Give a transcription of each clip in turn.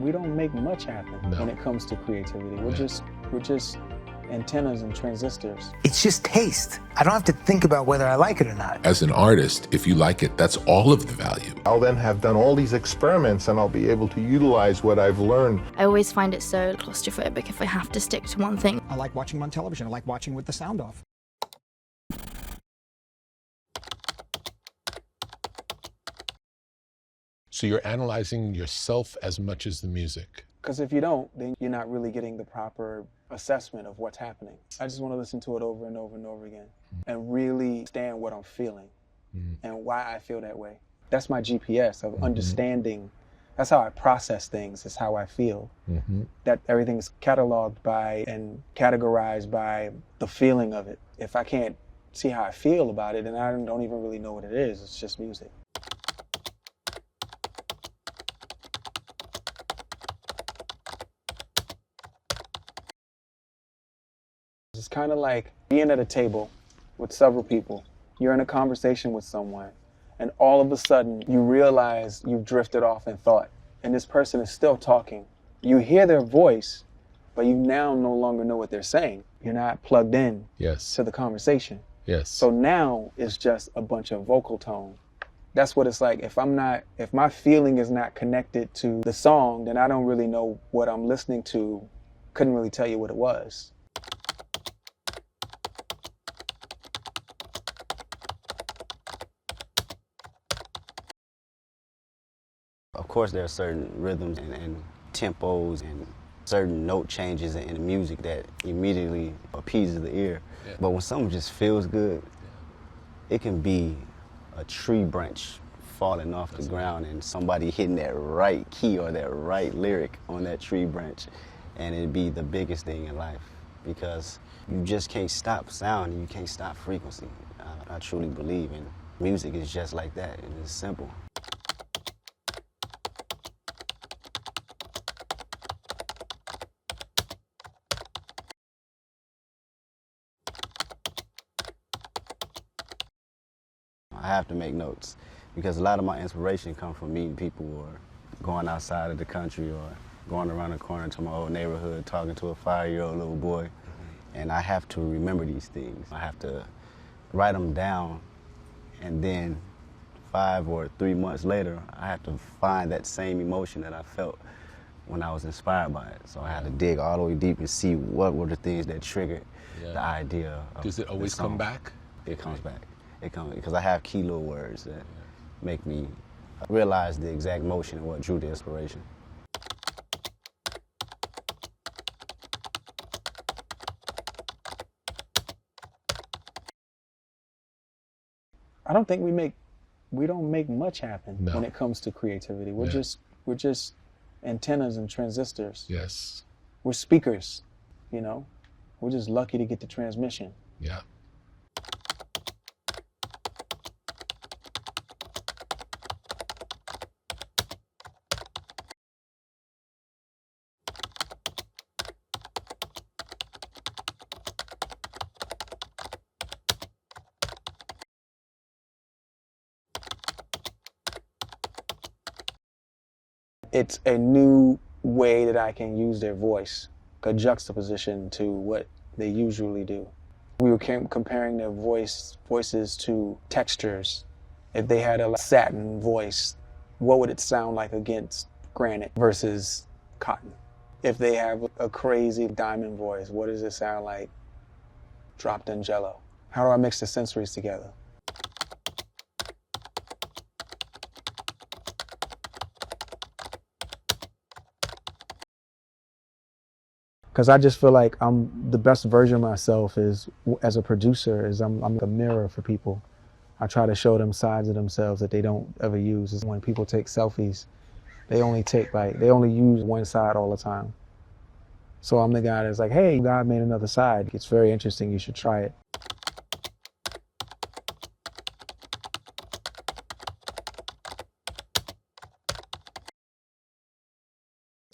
we don't make much happen when it comes to creativity. We're just antennas and transistors. It's just taste. I don't have to think about whether I like it or not. As an artist, if you like it, that's all of the value. I'll then have done all these experiments and I'll be able to utilize what I've learned. I always find it so claustrophobic if I have to stick to one thing. I like watching them on television. I like watching with the sound off. So you're analyzing yourself as much as the music. Because if you don't, then you're not really getting the proper assessment of what's happening. I just want to listen to it over and over and over again and really understand what I'm feeling and why I feel that way. That's my GPS of understanding. That's how I process things, is how I feel. That everything is cataloged by and categorized by the feeling of it. If I can't see how I feel about it, then I don't even really know what it is. It's just music. It's kind of like being at a table with several people. You're in a conversation with someone, and all of a sudden you realize you've drifted off in thought, and this person is still talking. You hear their voice, but you now no longer know what they're saying. You're not plugged in to the conversation. So now it's just a bunch of vocal tone. That's what it's like. If my feeling is not connected to the song, then I don't really know what I'm listening to. Couldn't really tell you what it was. Of course, there are certain rhythms and tempos and certain note changes in the music that immediately appeases the ear. But when something just feels good, it can be a tree branch falling off the ground and somebody hitting that right key or that right lyric on that tree branch, and it'd be the biggest thing in life, because you just can't stop sound and you can't stop frequency. I truly believe, and music is just like that. It's simple. I have to make notes, because a lot of my inspiration comes from meeting people or going outside of the country or going around the corner to my old neighborhood talking to a 5-year-old little boy. And I have to remember these things. I have to write them down, and then 5 or 3 months later, I have to find that same emotion that I felt when I was inspired by it. So I had to dig all the way deep and see what were the things that triggered the idea of Does it always come back? It comes back. It comes because I have key little words that make me realize the exact motion and what drew the inspiration. I don't think we don't make much happen when it comes to creativity. We're just antennas and transistors. We're speakers, you know. We're just lucky to get the transmission. It's a new way that I can use their voice, a juxtaposition to what they usually do. We were comparing their voices to textures. If they had a satin voice, what would it sound like against granite versus cotton? If they have a crazy diamond voice, what does it sound like dropped in jello? How do I mix the sensories together? Because I just feel like I'm the best version of myself is, as a producer, is I'm a mirror for people. I try to show them sides of themselves that they don't ever use. Is when people take selfies, they only use one side all the time. So I'm the guy that's like, hey, God made another side. It's very interesting, you should try it.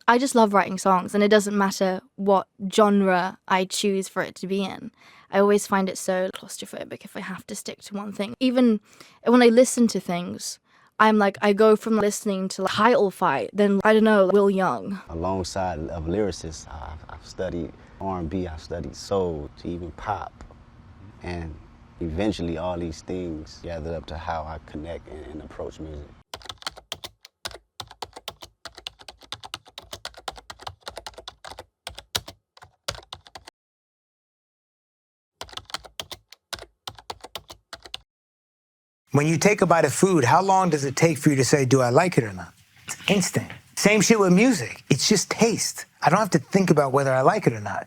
I just love writing songs, and it doesn't matter what genre I choose for it to be in. I always find it so claustrophobic if I have to stick to one thing. Even when I listen to things, I go from listening to Title Fight, then, I don't know, Will Young. Alongside of lyricists, I've studied R&B, I've studied soul, to even pop. And eventually all these things gathered up to how I connect and approach music. When you take a bite of food, how long does it take for you to say, do I like it or not? It's instant. Same shit with music. It's just taste. I don't have to think about whether I like it or not.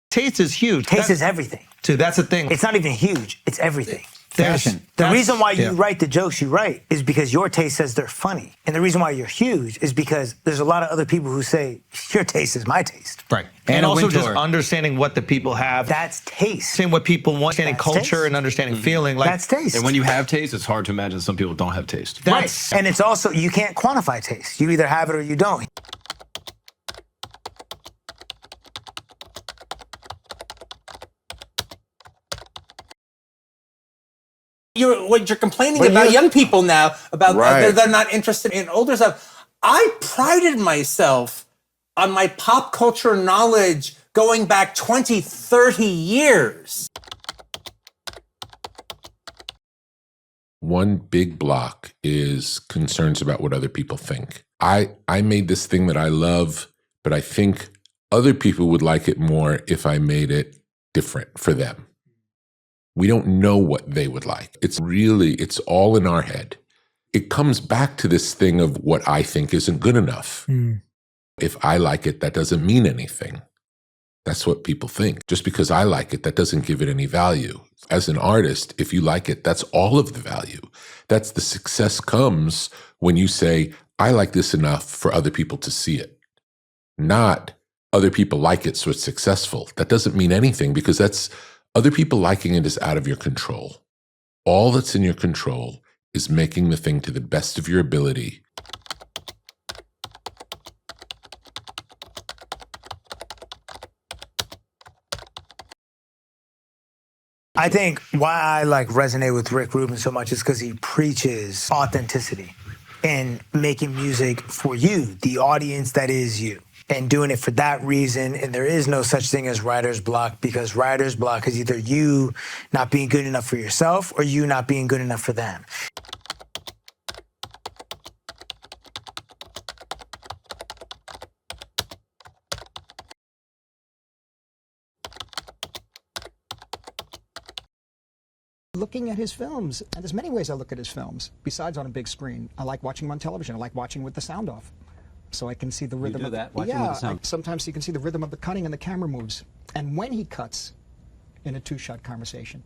Taste is huge. Taste is everything. Too. That's the thing. It's not even huge. It's everything. Fashion. The reason why you yeah. write the jokes you write is because your taste says they're funny. And the reason why you're huge is because there's a lot of other people who say, your taste is my taste. Right. And also Wintour. just understanding what the people have. That's taste. Understanding what people want, understanding That's culture taste. and understanding feeling. Like, That's taste. And when you have taste, it's hard to imagine some people don't have taste. Right. And it's also, you can't quantify taste. You either have it or you don't. What you're complaining about young people now, about Right. they're not interested in older stuff. I prided myself on my pop culture knowledge going back 20, 30 years. One big block is concerns about what other people think. I made this thing that I love, but I think other people would like it more if I made it different for them. We don't know what they would like. It's all in our head. It comes back to this thing of what I think isn't good enough. If I like it, that doesn't mean anything. That's what people think. Just because I like it, that doesn't give it any value. As an artist, if you like it, that's all of the value. That's the success comes when you say, I like this enough for other people to see it. Not other people like it, so it's successful. That doesn't mean anything because other people liking it is out of your control. All that's in your control is making the thing to the best of your ability. I think why I resonate with Rick Rubin so much is because he preaches authenticity and making music for you, the audience that is you, and doing it for that reason. And there is no such thing as writer's block, because writer's block is either you not being good enough for yourself or you not being good enough for them. Looking at his films, and there's many ways I look at his films, besides on a big screen. I like watching them on television. I like watching with the sound off. So I can see the rhythm do of that, watching with the sound. Sometimes you can see the rhythm of the cutting and the camera moves. And when he cuts in a two-shot conversation.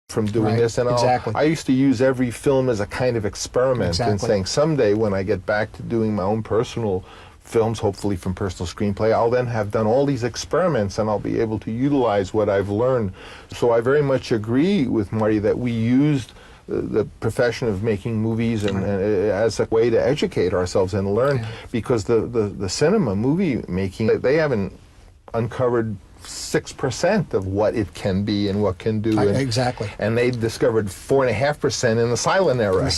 From doing Right, this and all. exactly. I used to use every film as a kind of experiment and Exactly. saying someday when I get back to doing my own personal films, hopefully from personal screenplay, I'll then have done all these experiments and I'll be able to utilize what I've learned. So I very much agree with Marty that we used the profession of making movies and as a way to educate ourselves and learn, because the cinema movie making, they haven't uncovered 6% of what it can be and what can do. Exactly. And they discovered 4.5% in the silent era.